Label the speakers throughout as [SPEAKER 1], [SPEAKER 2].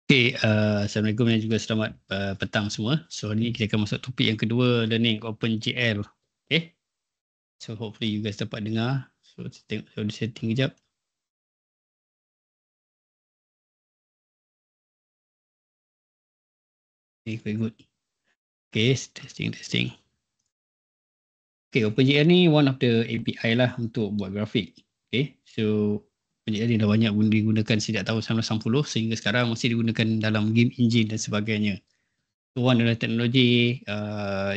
[SPEAKER 1] Okay, Assalamualaikum dan juga selamat petang semua. So hari ni kita akan masuk topik yang kedua, learning OpenGL. Okay, so hopefully you guys dapat dengar. So tengok setting kejap. Okay, very good. Okay, testing. Okay, OpenGL ni one of the API lah untuk buat grafik. Okay, so OpenGL ni dah banyak digunakan sejak tahun 1990 sehingga sekarang masih digunakan dalam game engine dan sebagainya. So one adalah teknologi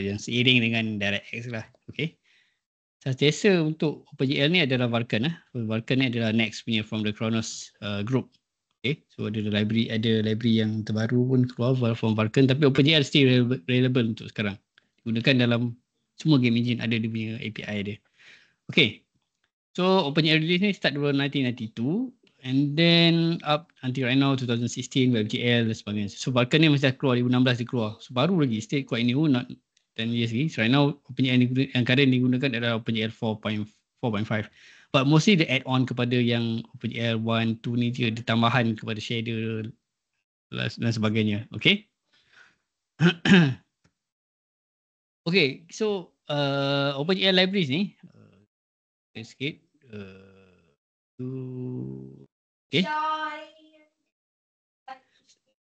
[SPEAKER 1] yang seiring dengan DirectX lah. Okay. Sentiasa untuk OpenGL ni adalah Vulkan. Vulkan ni adalah next punya from the Kronos group. Okay, so ada library yang terbaru pun keluar from Vulkan, tapi OpenGL still relevant untuk sekarang. Digunakan dalam semua game engine, ada dia punya API dia. Okay, so OpenGL release ni start dari 1992 and then up until right now 2016 WebGL dan sebagainya. So Vulkan ni masih dah keluar 2016 dia keluar. So baru lagi, still quite new, not 10 years lagi. So right now OpenGL yang current digunakan adalah OpenGL 4.5. But mostly the add-on kepada yang OpenGL 1, 2 ni dia tambahan kepada shader dan sebagainya. Okay. Okay, so OpenGL libraries ni sikit okay.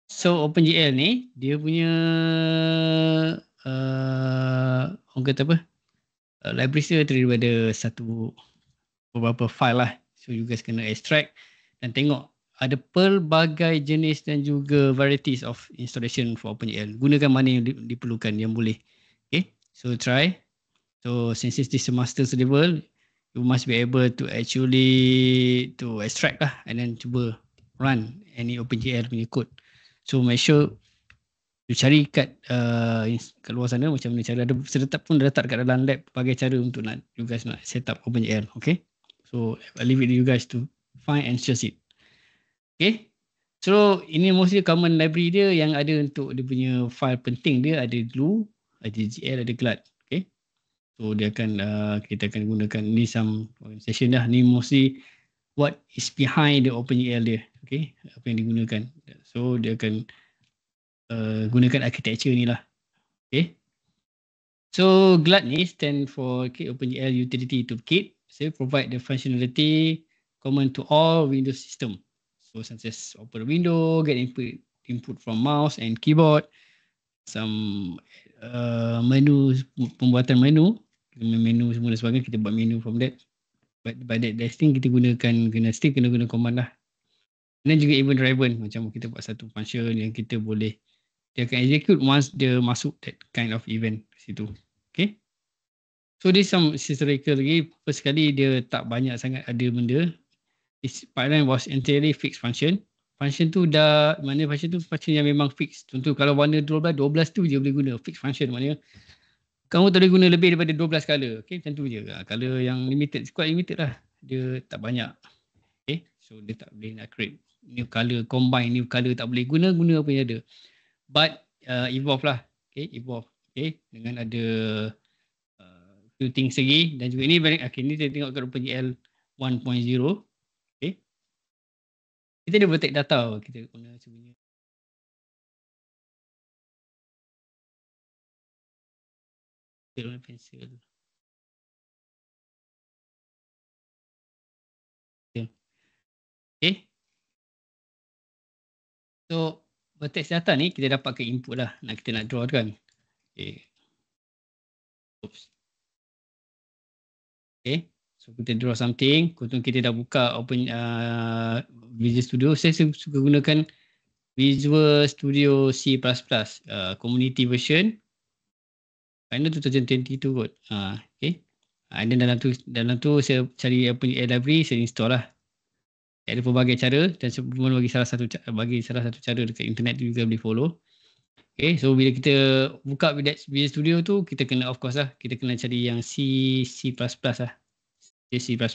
[SPEAKER 1] So OpenGL ni dia punya orang kata apa? Libraries dia terdiri daripada beberapa file lah. So you guys kena extract dan tengok ada pelbagai jenis dan juga varieties of installation for OpenGL. Gunakan mana yang diperlukan, yang boleh. Okay, so try. So since this is a master's level, you must be able to actually to extract lah and then cuba run any OpenGL punya code. So make sure you cari kat luar sana macam mana cara, ada setup pun dah letak kat dalam lab bagai cara untuk nak you guys nak set up OpenGL. Okay, so I leave it to you guys to find and search it. Okay, so ini mostly common library dia yang ada untuk dia punya file penting dia, ada glue, ada GL, ada glut. Okay, so dia akan kita akan gunakan ni some session dah, ni mostly what is behind the OpenGL dia. Okay, apa yang digunakan. So dia akan gunakan architecture ni lah. Okay, so GLUT ni stand for OpenGL Utility Toolkit. So provide the functionality common to all Windows system. So such as open window, get input from mouse and keyboard, some menu, pembuatan menu semua dan sebagainya, kita buat menu from that. But by that testing kita still kena guna command lah. Dan juga event driven, macam kita buat satu function yang kita boleh, dia akan execute once dia masuk that kind of event situ. Okay, so this some historical lagi. First sekali dia tak banyak sangat ada benda. This pipeline was entirely fixed function. Function tu dah, mana function tu function yang memang fixed. Contoh kalau warna 12 tu je boleh guna fixed function, maknanya kamu tak boleh guna lebih daripada 12 color. Okay, macam tu je. Color yang limited, quite limited lah. Dia tak banyak. Okay, so dia tak boleh nak create new color, combine new color, tak boleh guna apa yang ada. But evolve lah. Okay, evolve. Okay, dengan ada few things lagi. Dan juga ni, okay, ni kita tengok kat OpenGL 1.0. Okay, kita ada boleh take data. Kita guna sebenarnya. Kita guna pencil. Okay. So vertex data ni kita dapat ke input lah. Kita nak draw kan. Okay. Oops. Okay. So kita draw something. Kemudian kita dah buka open Visual Studio. Saya suka gunakan Visual Studio C++. Community version. Final 2022 kot. Okay. And then dalam tu saya cari apa library, saya install lah. Ada pelbagai cara dan sebelum bagi salah satu cara dekat internet tu juga boleh follow. Okay, so bila kita buka Visual Studio tu, kita kena of course lah, kita kena cari yang C++ lah. C++. Kita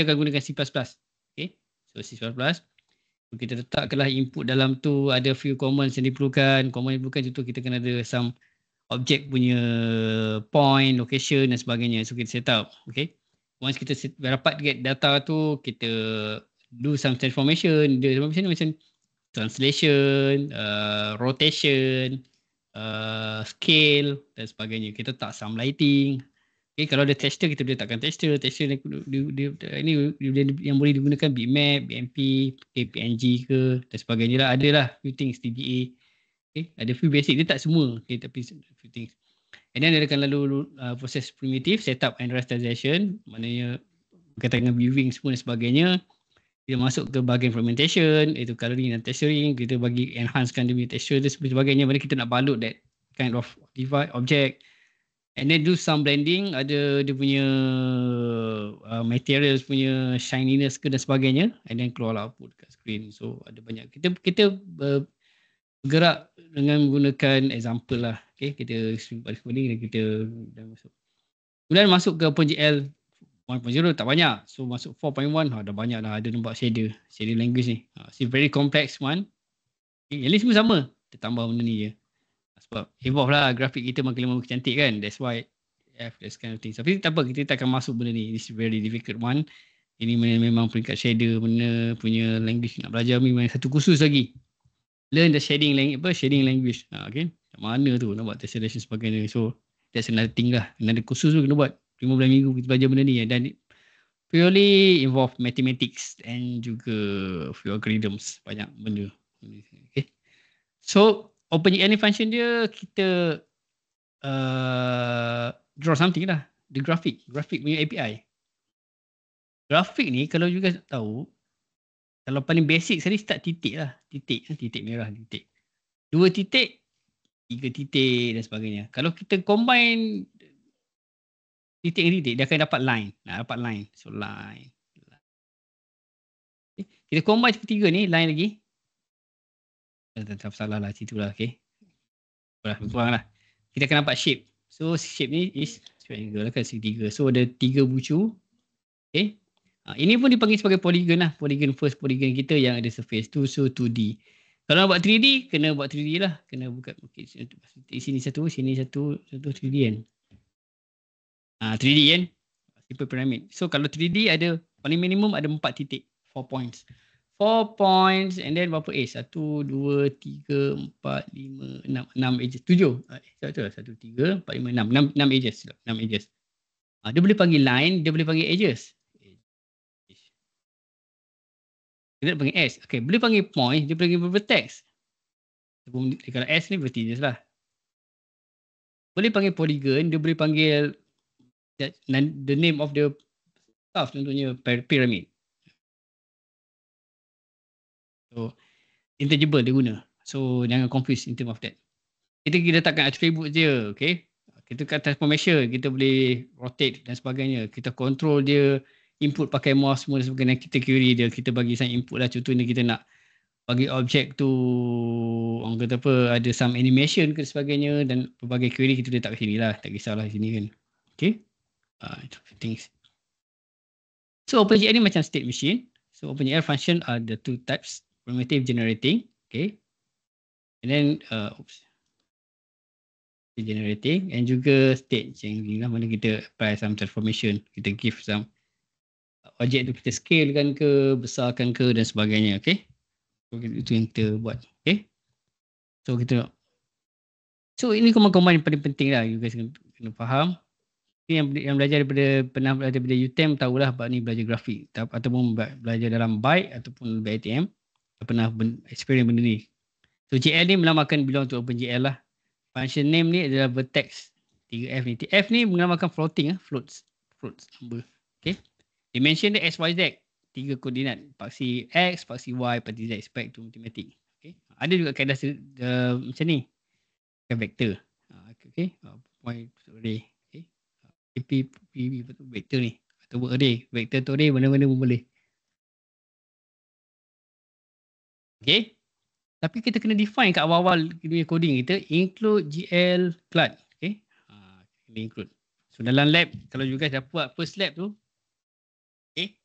[SPEAKER 1] akan gunakan C++. Okay, so C++. Kita letakkanlah input dalam tu, ada few commands yang diperlukan. Command yang diperlukan contoh kita kena ada some object punya point, location dan sebagainya. So kita set up. Okay, once kita dapat get data tu, kita do some transformation. Dia macam translation, rotation, scale dan sebagainya. Kita tak some lighting. Okay, kalau ada texture kita boleh letakkan texture ni yang boleh digunakan bitmap, BMP, PNG ke dan sebagainya lah. Adalah few things TGA. Okay, ada few basic, dia tak semua. Okay, tapi few things. And then dia akan lalu proses primitive, setup and rasteriization, maknanya berkaitan dengan viewing semua dan sebagainya. Kita masuk ke bahagian fragmentation, iaitu coloring dan texturing, kita bagi enhancekan dia punya texture dan sebagainya, mana kita nak balut that kind of device, object. And then do some blending, ada dia punya materials punya shininess ke dan sebagainya, and then keluarlah output kat screen. So ada banyak, kita bergerak dengan menggunakan example lah. Okay, kita scrolling dan kita dah masuk. Kemudian masuk ke OpenGL 1.0 tak banyak. So masuk 4.1 dah banyak dah, ada nampak shader language ni. It's very complex one. Okay, yang lain semua sama, kita tambah benda ni je. Sebab evolve lah grafik kita makin lama makin cantik kan. That's why this kind of thing. Tapi tak apa, kita tak akan masuk benda ni. This is very difficult one. Ini memang peringkat shader, benda punya language nak belajar memang satu khusus lagi. Learn the shading language. Okay. Mana tu nak buat tessellation sebagainya. So that's another thing lah. Another khusus tu kena buat 15 minggu kita belajar benda ni. Dan purely involve mathematics and juga few algorithms. Banyak benda. Okay. So OpenGL ni function dia, kita draw something lah. The graphic punya API. Grafik ni kalau you guys tahu, kalau paling basic sekali start titik lah. Titik merah, titik. 2 titik, 3 titik dan sebagainya. Kalau kita combine titik dengan titik, dia akan dapat line. So line. Okay. Kita combine ketiga ni, line lagi. Tak salah lah, situ lah. Okay. Kurang lah. Kita akan nampak shape. So shape ni is triangle lah kan, segitiga. So ada 3 bucu. Okay. Ini pun dipanggil sebagai polygon lah. Polygon first, polygon kita yang ada surface tu. So 2D. Kalau nak buat 3D, kena buat 3D lah. Kena buka. Okay. Sini satu 3D kan. 3D kan. Simple pyramid. So kalau 3D ada, paling minimum ada 4 titik. 4 points. 4 points and then berapa edge? 1, 2, 3, 4, 5, 6 edges. 7. Betul lah. 1, 3, 4, 5, 6. 6 edges. 6 edges. Dia boleh panggil line, dia boleh panggil edges. Dia boleh panggil S. Okay, boleh panggil point, dia boleh panggil vertex. Kalau S ni vertices lah. Boleh panggil polygon, dia boleh panggil the name of the stuff, contohnya pyramid. So interchangeable dia guna. So jangan confuse in term of that. Kita letakkan attribute je, okay. Kita kat transformation, kita boleh rotate dan sebagainya. Kita control dia, input pakai mouse semua dan sebagainya. Kita query dia, kita bagi some input lah. Contohnya kita nak bagi objek tu, orang kata apa, ada some animation ke sebagainya, dan pelbagai query kita letak kat sini lah. Tak kisahlah sini kan. Okay. Things. So OpenGL ni macam state machine. So OpenGL function are the 2 types. Primitive generating. Okay. And then generating and juga state changing lah, mana kita apply some transformation, kita give some objek tu kita scalekan ke, besarkan ke dan sebagainya. Okay, so itu yang kita buat. Okay, so kita, so ini command yang paling penting lah, you guys kena faham. Yang belajar pernah belajar daripada UTM tahulah bab ni, belajar grafik ataupun belajar dalam byte ataupun BITM pernah experience benda ni. So GL ni melamakan belong to OpenGL lah. Function name ni adalah vertex 3F ni. F ni menamakan floating, floats number. Okay. Dimension dia XYZ, 3 koordinat. Paksi X, paksi Y, paksi Z, back to mathematics. Okay. Ada juga kaedah macam ni. Vector. Okay. Point array. Okay. P vector ni. Atau array. Vector tu array, mana-mana pun boleh. Okay. Tapi kita kena define kat awal-awal coding kita, include GL CLUD. Okay. Kena include. So dalam lab, kalau you guys dah buat first lab tu, okay,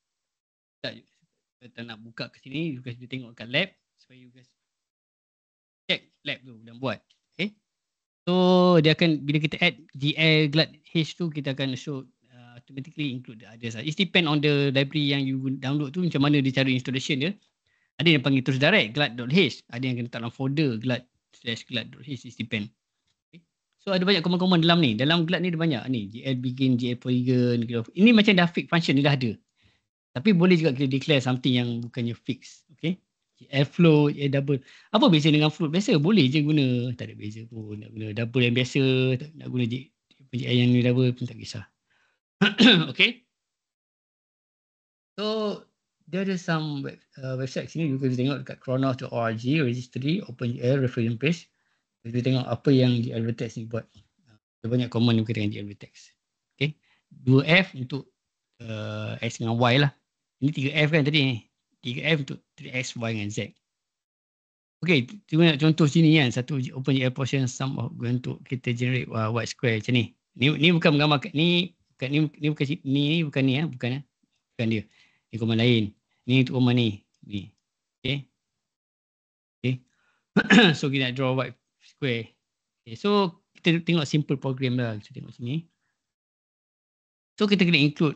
[SPEAKER 1] kita nak buka ke sini, you guys boleh tengok kat lab supaya you guys check lab tu dan buat. Okay. So dia akan, bila kita add GL CLUD H tu, kita akan show automatically include the others. It depend on the library yang you download tu, macam mana dia cara installation dia. Ada yang panggil terus direct, glad.h. Ada yang kena dalam folder glad/glad.h, it depend. Okay. So ada banyak command-command dalam ni. Dalam glad ni ada banyak ni. GL begin, GL polygon. Ini macam dah fix function, ni dah ada. Tapi boleh juga kita declare something yang bukannya fix. Okay. GL float, GL double. Apa beza dengan float? Biasa boleh je guna. Tak ada beza pun. Nak guna double yang biasa. Nak guna GL yang ni double pun tak kisah. Okay. So there are some website sini juga kita tengok dekat Chronos.org, registry, OpenGL, reference page. Kita tengok apa yang GL Vertex ni buat. Ada banyak command yang berkaitan dengan GL Vertex. Okay. 2F untuk X dengan Y lah. Ini 3F kan tadi ni. 3F untuk 3X, Y dengan Z. Okay, cuba nak contoh sini kan. Satu OpenGL portion sum of untuk kita generate white square macam ni. Ni bukan menggambarkan, ni bukan dia. Ni command lain. Ni untuk command ni. Ni. Okay. Okay. So kita nak draw white square. Okay. So kita tengok simple program lah. Kita tengok sini. So kita kena include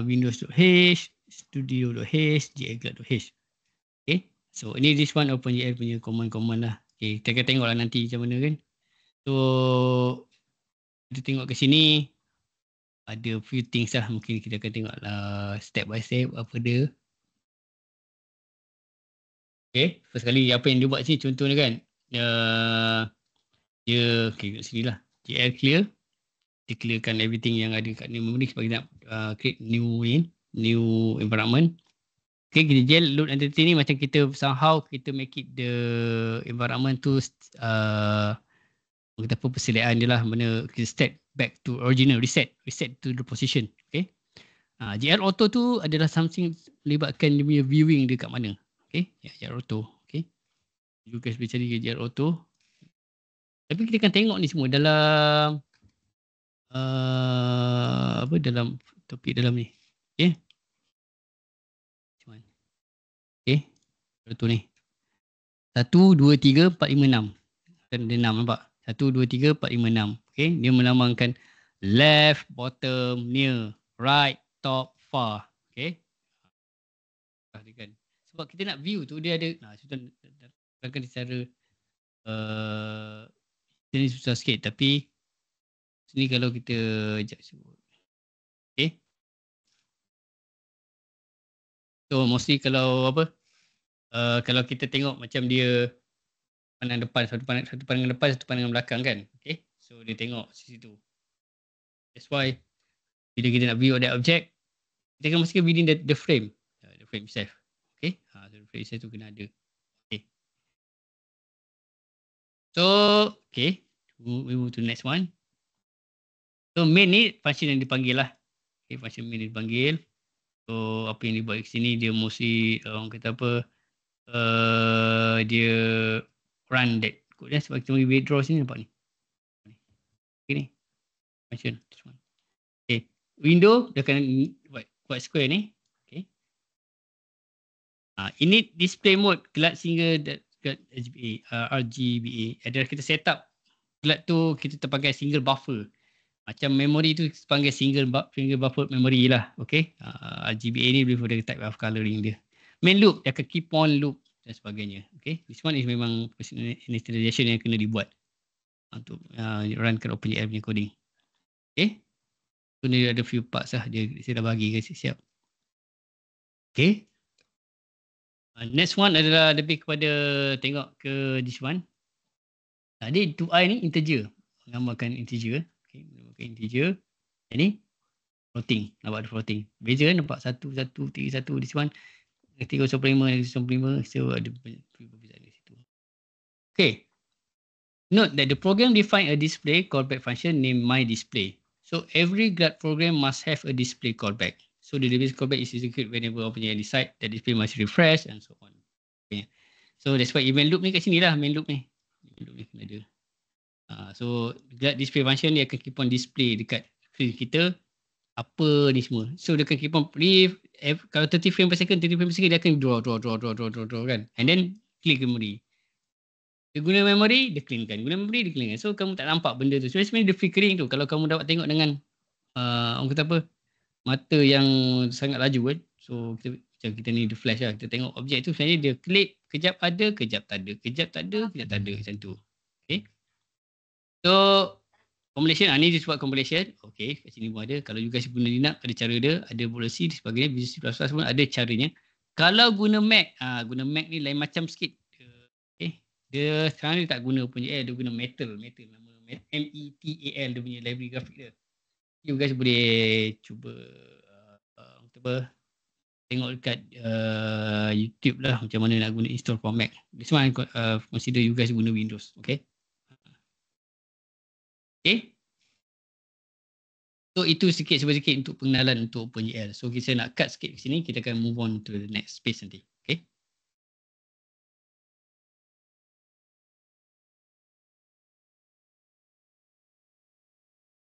[SPEAKER 1] windows.h, studio.h, glad.h. Okay. So ini this one OpenGL punya command lah. Okay. Kita akan tengok lah nanti macam mana kan. So kita tengok ke sini. Ada few things lah. Mungkin kita akan tengok lah step by step apa dia. Okay. First kali apa yang dia buat sini contohnya kan. Dia okay kat sini lah. GL clear. Dia clearkan everything yang ada kat new memory sebab kita nak create new environment. Okay, kita GL load entity ni macam kita somehow kita make it the environment tu kita apa persediaan dia lah, mana kita step back to original, reset to the position. Okay. GL auto tu adalah something melibatkan dia punya viewing dia kat mana. Okay, GL auto. Okay. You guys boleh cari GL auto. Tapi kita akan tengok ni semua dalam dalam topik dalam ni. Okay. Okay. Auto ni. 1, 2, 3, 4, 5, 6. Kan ada 6 nampak. 1, 2, 3, 4, 5, 6. Okay. Dia melambangkan left, bottom, near, right, top, far. Okay. Sebab kita nak view tu dia ada. Kita akan secara ini susah sikit. Tapi sini kalau kita okay. So mostly kalau apa? Kalau kita tengok macam dia pandang depan, satu pandangan depan, satu pandangan belakang kan. Okay. So dia tengok situ. That's why bila kita nak view that object, kita akan mesti within the frame. The frame itself. Okay. So the frame itself tu kena ada. Okay. So, okay. We move to the next one. So main ni function yang dipanggil lah. Okay, function main yang dipanggil. So apa yang dibuat kat sini dia mesti orang kata apa, dia run that code sebab kita withdraw sini nampak ni. Okay ni. Function this one. Okay. Window dia akan buat square ni. Okay. Init display mode glad single RGBA. Adalah kita set up glad tu kita terpakai single buffer. Macam memory tu panggil single buffer memory lah. Okay. RGBA ni boleh for the type of coloring dia. Main loop dia akan keep on loop dan sebagainya. Okay. This one is memang initialization yang kena dibuat untuk runkan OpenGL punya coding. Okay. So ni ada few parts lah. Saya dah bagi ke siap. Okay. Next one adalah lebih kepada tengok ke this one. Tadi 2i ni integer. Menamakan integer. Okay. Menamakan integer. Ini floating. Nampak ada floating. Beza kan nampak 1, 1, 3, 1. This one 3.5, 3.5. So ada perbezaan di situ. Okay. Note that the program define a display callback function named myDisplay. So every glad program must have a display callback. So the display callback is executed whenever OpenGL decide that display must refresh and so on. Okay. So that's why event loop ni kat sini lah, main loop ni. Event loop ni kena ada. So glad display function ni akan keep on display dekat screen kita apa ni semua. So dia akan keep on kalau 30 frame per second, 30 frame per second dia akan draw kan. And then clear memory. Dia guna memory, dia cleankan. Guna memory, dia cleankan. So kamu tak nampak benda tu. So sebenarnya dia flickering tu. Kalau kamu dapat tengok dengan orang kata apa, mata yang sangat laju kan. So kita macam kita ni the flash lah. Kita tengok objek tu sebenarnya dia klik, kejap ada, kejap tak ada, kejap tak ada, kejap tak ada macam tu. Okay. So compilation, ni disebut compilation. Okay, kat sini pun ada. Kalau you guys guna Linux ada cara dia, ada policy dan sebagainya. Visual C++ pun ada caranya. Kalau guna Mac, guna Mac ni lain macam sikit. Okay. Dia sekarang ni tak guna OpenGL, dia guna Metal nama METAL dia punya library grafik dia. You guys boleh cuba tengok dekat YouTube lah macam mana nak guna install for Mac. This one consider you guys guna Windows. Okay. Okay. So itu sikit-sikit untuk pengenalan untuk OpenGL. So kita nak cut sikit ke sini, kita akan move on to the next space nanti.